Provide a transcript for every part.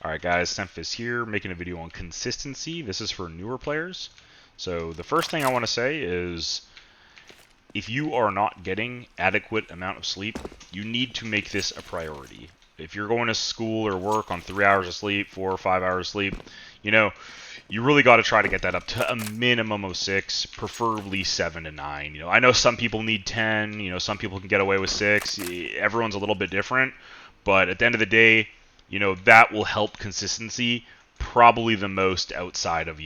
Alright guys, Semphis here, making a video on consistency. This is for newer players. So the first thing I want to say is if you are not getting adequate amount of sleep, you need to make this a priority. If you're going to school or work on 3 hours of sleep, 4 or 5 hours of sleep, you really got to try to get that up to a minimum of 6, preferably 7 to 9. I know some people need 10, some people can get away with 6. Everyone's a little bit different, but at the end of the day, that will help consistency probably the most outside of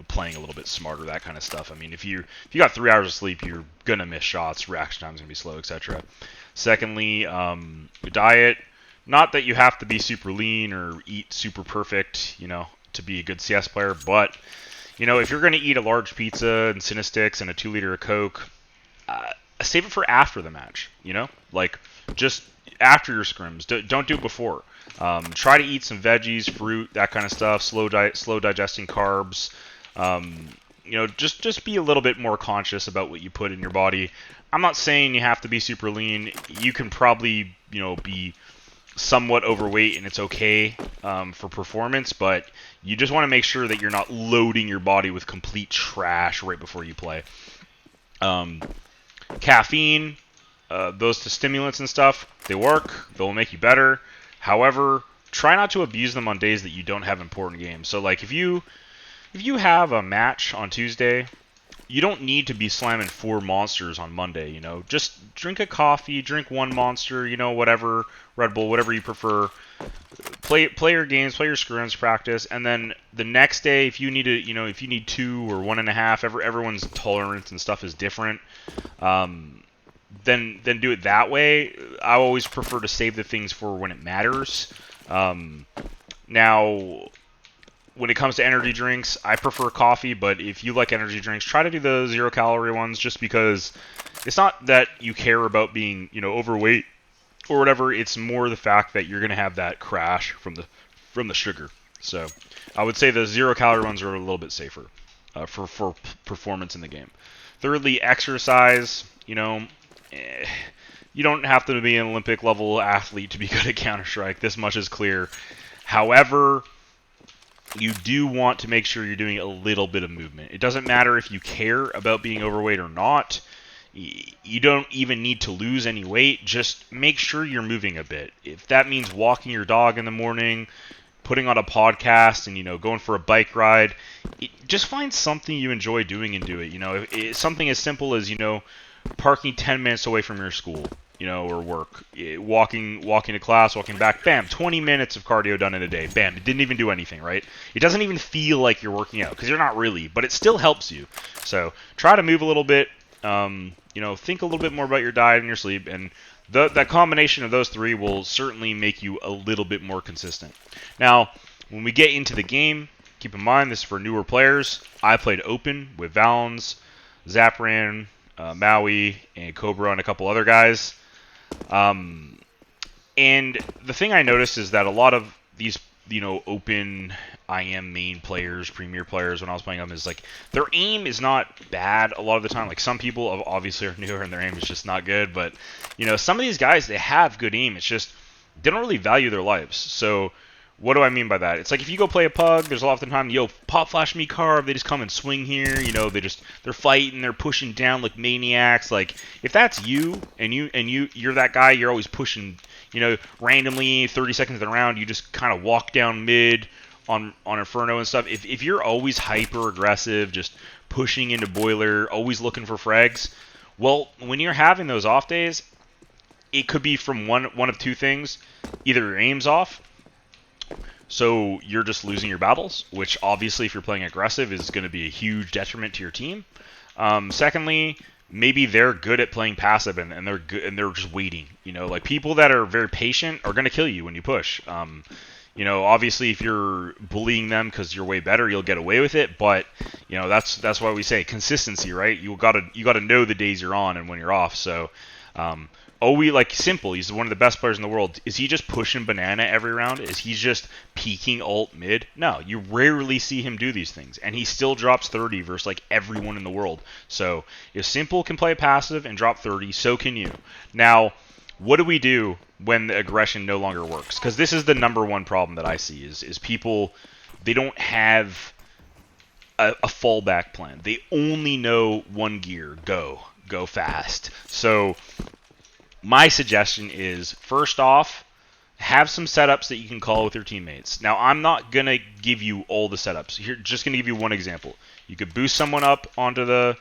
playing a little bit smarter, that kind of stuff. I mean, if you got 3 hours of sleep, you're gonna miss shots, reaction time's gonna be slow, etc. Secondly, diet. Not that you have to be super lean or eat super perfect, to be a good CS player, but if you're gonna eat a large pizza and Cinesticks and a 2 liter of Coke, save it for after the match. Like just after your scrims. Don't do it before. Try to eat some veggies, fruit, that kind of stuff. Slow digesting carbs. Just be a little bit more conscious about what you put in your body. I'm not saying you have to be super lean. You can probably be somewhat overweight and it's okay for performance, but you just want to make sure that you're not loading your body with complete trash right before you play. Caffeine, those stimulants and stuff, they work. They'll make you better. However, try not to abuse them on days that you don't have important games. So, like, if you have a match on Tuesday, you don't need to be slamming 4 monsters on Monday. Just drink a coffee, drink 1 monster. Whatever, Red Bull, whatever you prefer. Play your games, play your scrims, practice, and then the next day, if you need if you need 2 or 1.5, everyone's tolerance and stuff is different. Then do it that way. I always prefer to save the things for when it matters. Now, when it comes to energy drinks, I prefer coffee, but if you like energy drinks, try to do the 0-calorie ones, just because it's not that you care about being, overweight or whatever. It's more the fact that you're going to have that crash from the sugar. So I would say the 0-calorie ones are a little bit safer for performance in the game. Thirdly, exercise. You don't have to be an Olympic level athlete to be good at Counter-Strike. This much is clear. However, you do want to make sure you're doing a little bit of movement. It doesn't matter if you care about being overweight or not. You don't even need to lose any weight. Just make sure you're moving a bit. If that means walking your dog in the morning, putting on a podcast, and going for a bike ride, just find something you enjoy doing and do it. Something as simple as parking 10 minutes away from your school, or work, walking to class, walking back, bam, 20 minutes of cardio done in a day, bam, it didn't even do anything, right? It doesn't even feel like you're working out, because you're not really, but it still helps you. So try to move a little bit, think a little bit more about your diet and your sleep, and that combination of those 3 will certainly make you a little bit more consistent. Now, when we get into the game, keep in mind, this is for newer players. I played open with Valens, Zapran, Maui, and Cobra, and a couple other guys. And the thing I noticed is that a lot of these, open IM main players, premier players, when I was playing them, is like their aim is not bad a lot of the time. Like, some people obviously are newer and their aim is just not good, but some of these guys, they have good aim. It's just they don't really value their lives. So what do I mean by that? It's like if you go play a pug, there's a lot of the time, pop flash me carve, they just come and swing here, they're fighting, they're pushing down like maniacs. Like, if that's you and you're that guy, you're always pushing, randomly 30 seconds of the round, you just kind of walk down mid on Inferno and stuff. If you're always hyper aggressive, just pushing into boiler, always looking for frags, well, when you're having those off days, it could be from one of 2 things. Either your aim's off, so you're just losing your battles, which obviously, if you're playing aggressive, is going to be a huge detriment to your team. Secondly, maybe they're good at playing passive and they're good and they're just waiting. Like, people that are very patient are going to kill you when you push. Obviously, if you're bullying them because you're way better, you'll get away with it. But that's why we say consistency, right? You gotta know the days you're on and when you're off. So. Like, simple, he's one of the best players in the world. Is he just pushing banana every round? Is he just peeking ult mid? No, you rarely see him do these things. And he still drops 30 versus, like, everyone in the world. So if Simple can play passive and drop 30, so can you. Now, what do we do when the aggression no longer works? Because this is the number one problem that I see is people, they don't have a fallback plan. They only know one gear, go fast. So my suggestion is, first off, have some setups that you can call with your teammates. Now, I'm not going to give you all the setups. Here, just going to give you one example. You could boost someone up onto the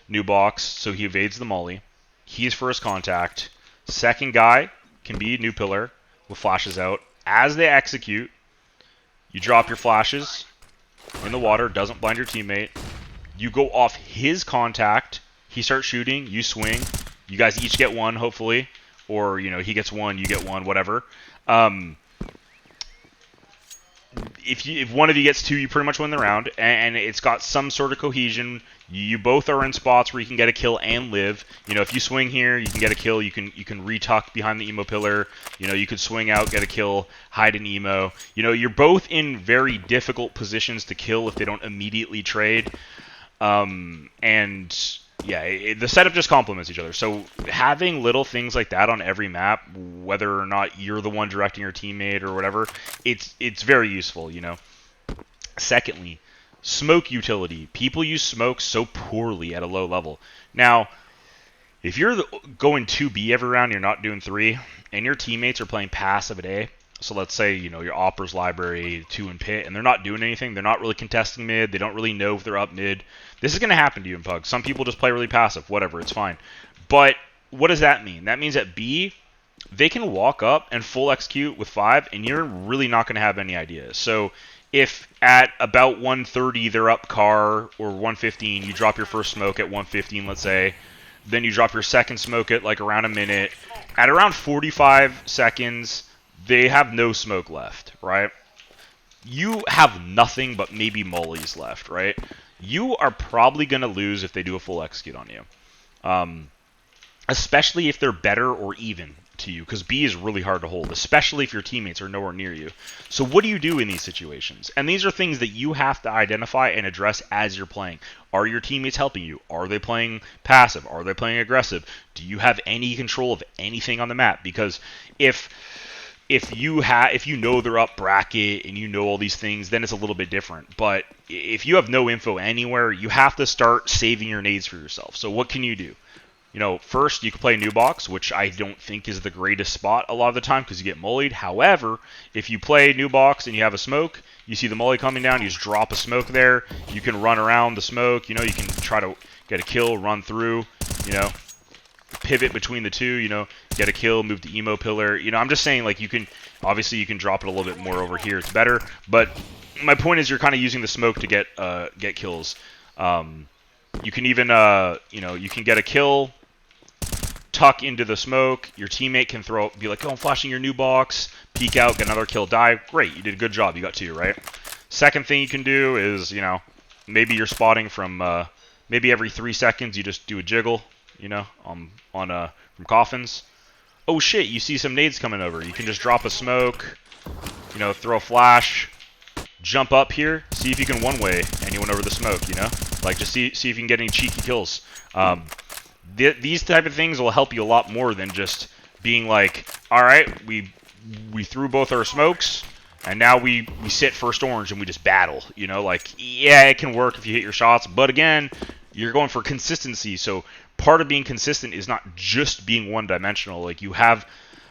new box so he evades the molly. He's first contact. Second guy can be new pillar with flashes out. As they execute, you drop your flashes in the water, doesn't blind your teammate. You go off his contact. He starts shooting. You swing. You guys each get one, hopefully. Or, he gets one, you get one, whatever. If one of you gets two, you pretty much win the round, and it's got some sort of cohesion. You both are in spots where you can get a kill and live. If you swing here, you can get a kill. You can retuck behind the emo pillar. You could swing out, get a kill, hide an emo. You're both in very difficult positions to kill if they don't immediately trade. And yeah, the setup just complements each other. So having little things like that on every map, whether or not you're the one directing your teammate or whatever, it's very useful, Secondly, smoke utility. People use smoke so poorly at a low level. Now, if you're going 2B every round, you're not doing 3, and your teammates are playing passive at A, so let's say, your Oppers library, 2 and pit, and they're not doing anything. They're not really contesting mid. They don't really know if they're up mid. This is going to happen to you in Pug. Some people just play really passive. Whatever, it's fine. But what does that mean? That means at B, they can walk up and full execute with 5, and you're really not going to have any idea. So if at about 130 they're up car, or 115, you drop your first smoke at 115, let's say, then you drop your second smoke at like around a minute. At around 45 seconds, they have no smoke left, right? You have nothing but maybe mollies left, right? You are probably going to lose if they do a full execute on you. Especially if they're better or even to you, because B is really hard to hold, especially if your teammates are nowhere near you. So what do you do in these situations? And these are things that you have to identify and address as you're playing. Are your teammates helping you? Are they playing passive? Are they playing aggressive? Do you have any control of anything on the map? Because if you know they're up bracket and you know all these things, then it's a little bit different. But if you have no info anywhere, you have to start saving your nades for yourself. So what can you do? First you can play new box, which I don't think is the greatest spot a lot of the time because you get mollied. However, if you play new box and you have a smoke, you see the molly coming down, you just drop a smoke there. You can run around the smoke. You can try to get a kill, run through. Pivot between the two, get a kill, move to emo pillar. I'm just saying, like, you can drop it a little bit more over here. It's better, but my point is you're kind of using the smoke to get kills. You can even you can get a kill, tuck into the smoke. Your teammate can be like, oh, I'm flashing your new box, peek out, get another kill, die. Great, you did a good job. You got 2, right? Second thing you can do is, maybe you're spotting from maybe every 3 seconds you just do a jiggle. From coffins. Oh shit, you see some nades coming over. You can just drop a smoke, throw a flash, jump up here, see if you can one-way anyone over the smoke, Like, just see if you can get any cheeky kills. These type of things will help you a lot more than just being like, alright, we threw both our smokes, and now we sit first orange and we just battle, Like, yeah, it can work if you hit your shots, but again, you're going for consistency, so part of being consistent is not just being one-dimensional. Like, you have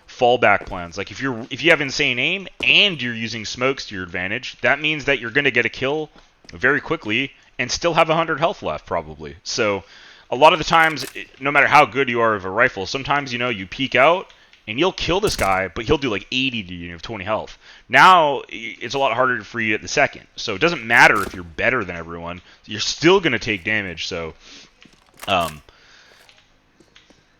fallback plans. Like, if you have insane aim and you're using smokes to your advantage, that means that you're going to get a kill very quickly and still have 100 health left, probably. So a lot of the times, no matter how good you are with a rifle, sometimes, you peek out and you'll kill this guy, but he'll do like 80 to you with 20 health. Now, it's a lot harder for you at the second. So it doesn't matter if you're better than everyone. You're still going to take damage. So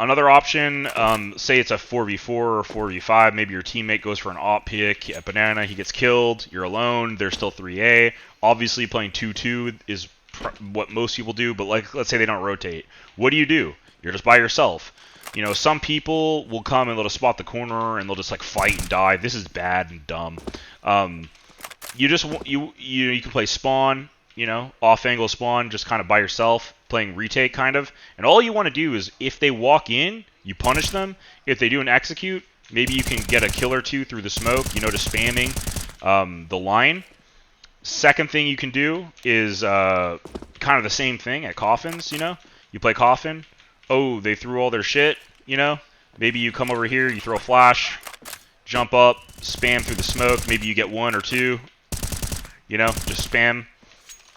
another option, say it's a 4v4 or 4v5. Maybe your teammate goes for an op pick at banana. He gets killed. You're alone. There's still 3A. Obviously, playing 2-2 is what most people do. But let's say they don't rotate. What do? You're just by yourself. Some people will come and they'll just spot the corner and they'll just like fight and die. This is bad and dumb. You can play spawn. Off angle spawn, just kind of by yourself, playing retake kind of. And all you want to do is, if they walk in, You punish them. If they do an execute, maybe you can get a kill or two through the smoke, just spamming the line. Second thing you can do is kind of the same thing at coffins, You play coffin. Oh, they threw all their shit, Maybe you come over here, you throw a flash, jump up, spam through the smoke. Maybe you get one or two, just spam.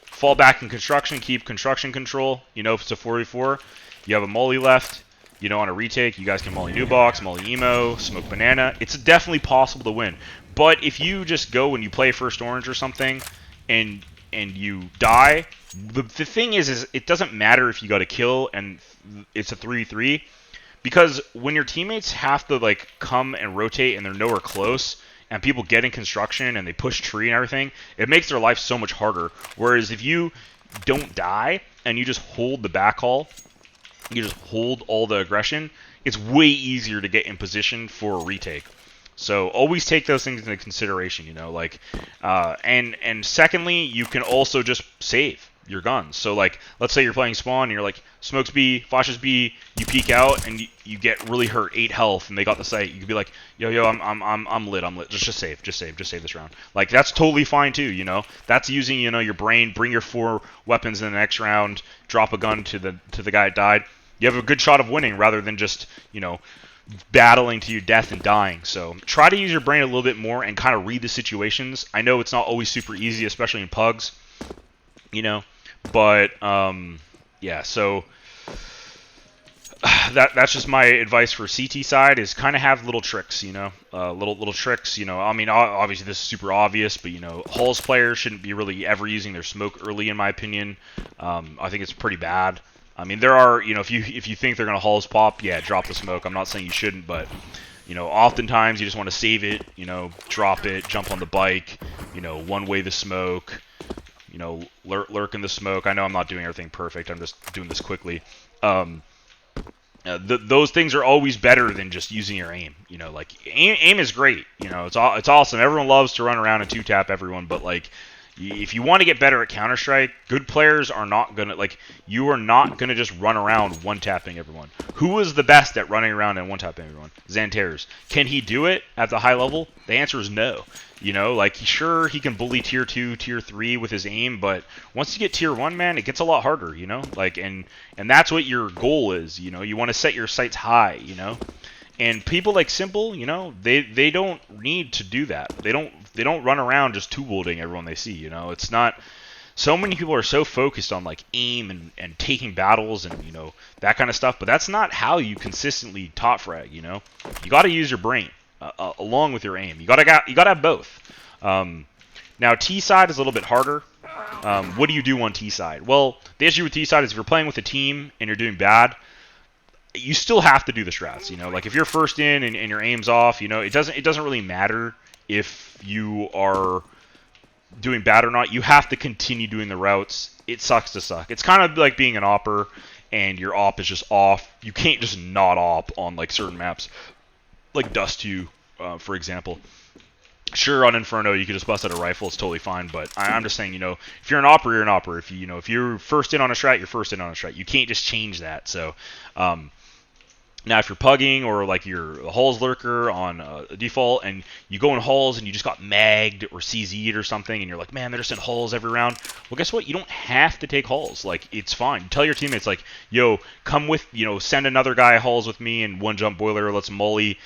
Fall back in construction, keep construction control. If it's a 4v4, you have a molly left. On a retake, you guys can molly new box, molly emo, smoke banana. It's definitely possible to win. But if you just go and you play first orange or something, and you die, the thing is it doesn't matter if you got a kill and it's a 3-3, because when your teammates have to come and rotate and they're nowhere close, and people get in construction and they push tree and everything, it makes their life so much harder. Whereas if you don't die and you just hold the back haul, you just hold all the aggression, it's way easier to get in position for a retake. So always take those things into consideration, and secondly, you can also just save your guns. So let's say you're playing spawn and you're like, smokes B, flashes B, you peek out and you get really hurt, 8 health, and they got the sight. You could be like, yo, I'm lit. Just save this round. That's totally fine too, That's using, your brain. Bring your 4 weapons in the next round, drop a gun to the guy that died. You have a good shot of winning rather than just, battling to your death and dying. So try to use your brain a little bit more and kind of read the situations. I know it's not always super easy, especially in pugs, but yeah. So that's just my advice for CT side, is kind of have little tricks, little tricks. I mean, obviously this is super obvious, but Halls players shouldn't be really ever using their smoke early, in my opinion. I think it's pretty bad. I mean, there are, if you think they're going to Halls pop, yeah, drop the smoke. I'm not saying you shouldn't, but, oftentimes you just want to save it, drop it, jump on the bike, one-way the smoke, lurk in the smoke. I know I'm not doing everything perfect. I'm just doing this quickly. Those things are always better than just using your aim. Aim is great. It's awesome. Everyone loves to run around and two-tap everyone, but, if you want to get better at Counter-Strike, good players are not going to, you are not going to just run around one-tapping everyone. Who is the best at running around and one-tapping everyone? Xanteres. Can he do it at the high level? The answer is no. Sure, he can bully tier 2, tier 3 with his aim, but once you get tier 1, man, it gets a lot harder, and that's what your goal is, you want to set your sights high, And people like Simple, they don't need to do that. They don't run around just two-wolding everyone they see, It's not... So many people are so focused on, aim and taking battles and, that kind of stuff, but that's not how you consistently top frag, You got to use your brain along with your aim. You got to have both. Now, T side is a little bit harder. What do you do on T side? Well, the issue with T side is if you're playing with a team and you're doing bad, you still have to do the strats, if you're first in and your aim's off, it doesn't really matter if you are doing bad or not. You have to continue doing the routes. It sucks to suck. It's kind of like being an opper and your op is just off. You can't just not op on certain maps, like Dust 2, for example. Sure, on Inferno you could just bust out a rifle. It's totally fine. But I'm just saying, if you're an opper, you're an opper. If if you're first in on a strat, you're first in on a strat. You can't just change that. So. Now, if you're pugging or you're a Halls lurker on a default and you go in Halls and you just got magged or CZ'd or something and you're like, man, they're just in Halls every round. Well, guess what? You don't have to take Halls. It's fine. Tell your teammates, yo, come with, send another guy Halls with me and one jump boiler. Let's molly.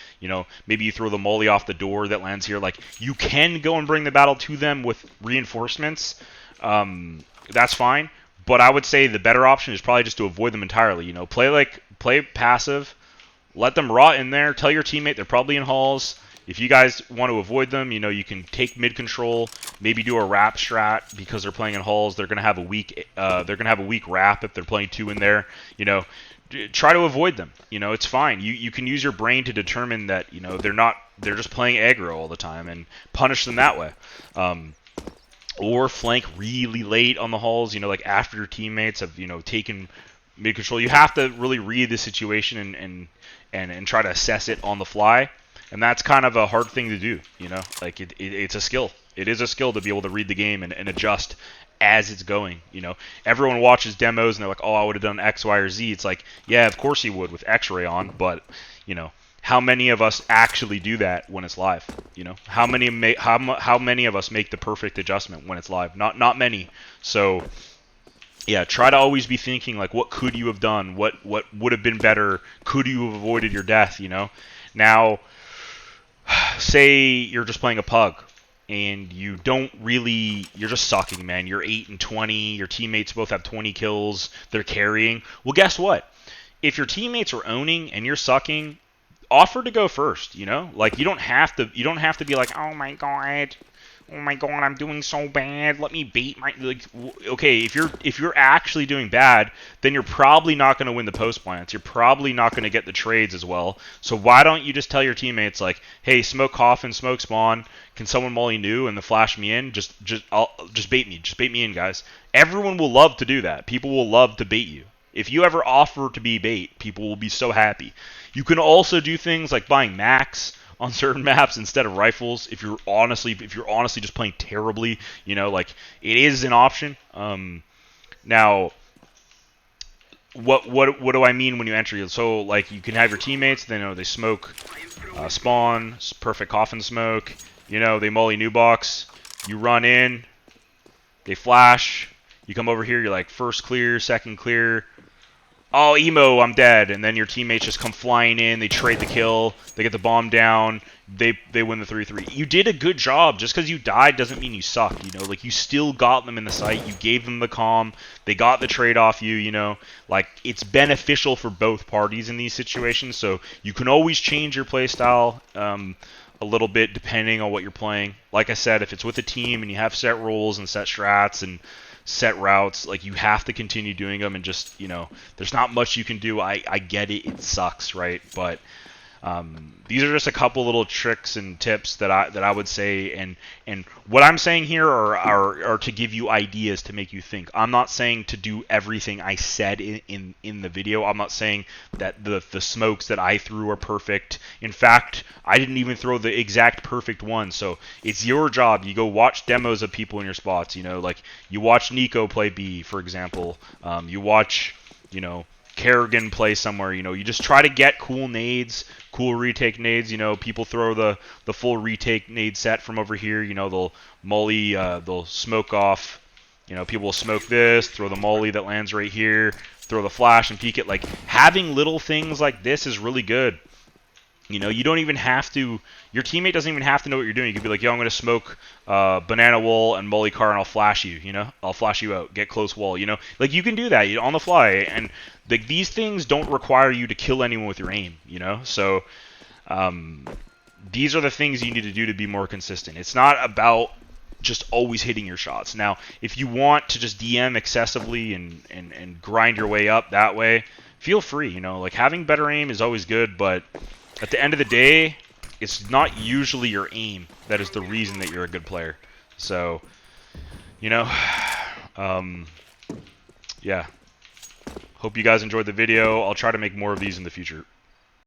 Maybe you throw the molly off the door that lands here. You can go and bring the battle to them with reinforcements. That's fine. But I would say the better option is probably just to avoid them entirely. Play passive. Let them rot in there. Tell your teammate they're probably in Halls. If you guys want to avoid them, you can take mid control. Maybe do a wrap strat because they're playing in Halls. They're gonna have a weak. Wrap if they're playing 2 in there. Try to avoid them. It's fine. You can use your brain to determine that they're just playing aggro all the time and punish them that way. Or flank really late on the Halls. After your teammates have taken mid control. You have to really read the situation and try to assess it on the fly, and that's kind of a hard thing to do. It's a skill. It is a skill to be able to read the game and adjust as it's going. Everyone watches demos and they're like, oh, I would have done X, Y, or Z. It's like, yeah, of course you would with X-ray on, but how many of us actually do that when it's live? How many of us make the perfect adjustment when it's live? Not many. So yeah, try to always be thinking like, what could you have done? What would have been better? Could you have avoided your death? Now, say you're just playing a pug and you're just sucking, man. You're 8-20. Your teammates both have 20 kills. They're carrying. Well, guess what? If your teammates are owning and you're sucking, offer to go first. Like you don't have to be like, oh my god, I'm doing so bad. Let me bait my okay. If you're actually doing bad, then you're probably not going to win the post plants. You're probably not going to get the trades as well. So why don't you just tell your teammates like, hey, smoke coffin, smoke spawn. Can someone molly new and then flash me in? Just bait me. Just bait me in, guys. Everyone will love to do that. People will love to bait you. If you ever offer to be bait, people will be so happy. You can also do things like buying max on certain maps instead of rifles if you're honestly just playing terribly, like it is an option. Now what do I mean when you enter? So like you can have your teammates, they smoke spawn, perfect coffin smoke, they molly new box, you run in, they flash, you come over here, you're like first clear, second clear, oh, emo, I'm dead. And then your teammates just come flying in. They trade the kill. They get the bomb down. They win the 3-3. You did a good job. Just because you died doesn't mean you suck. Like you still got them in the site. You gave them the calm. They got the trade off you. Like it's beneficial for both parties in these situations. So you can always change your playstyle a little bit depending on what you're playing. Like I said, if it's with a team and you have set roles and set strats and set routes, like you have to continue doing them, and just there's not much you can do. I get it sucks, right? But these are just a couple little tricks and tips that I would say, and what I'm saying here are to give you ideas to make you think. I'm not saying to do everything I said in the video. I'm not saying that the smokes that I threw are perfect. In fact, I didn't even throw the exact perfect one. So it's your job. You go watch demos of people in your spots. Like you watch Nico play B, for example. You watch Kerrigan play somewhere. You just try to get cool nades, cool retake nades. People throw the full retake nade set from over here. They'll molly, they'll smoke off. People will smoke this, throw the molly that lands right here, throw the flash and peek it. Like having little things like this is really good. You don't even have to. Your teammate doesn't even have to know what you're doing. You could be like, yo, I'm going to smoke banana wool and molly car, and I'll flash you. I'll flash you out. Get close wall. Like you can do that on the fly, and these things don't require you to kill anyone with your aim. So these are the things you need to do to be more consistent. It's not about just always hitting your shots. Now, if you want to just DM excessively and grind your way up that way, feel free. Like having better aim is always good, but at the end of the day, it's not usually your aim that is the reason that you're a good player. So, yeah. Hope you guys enjoyed the video. I'll try to make more of these in the future.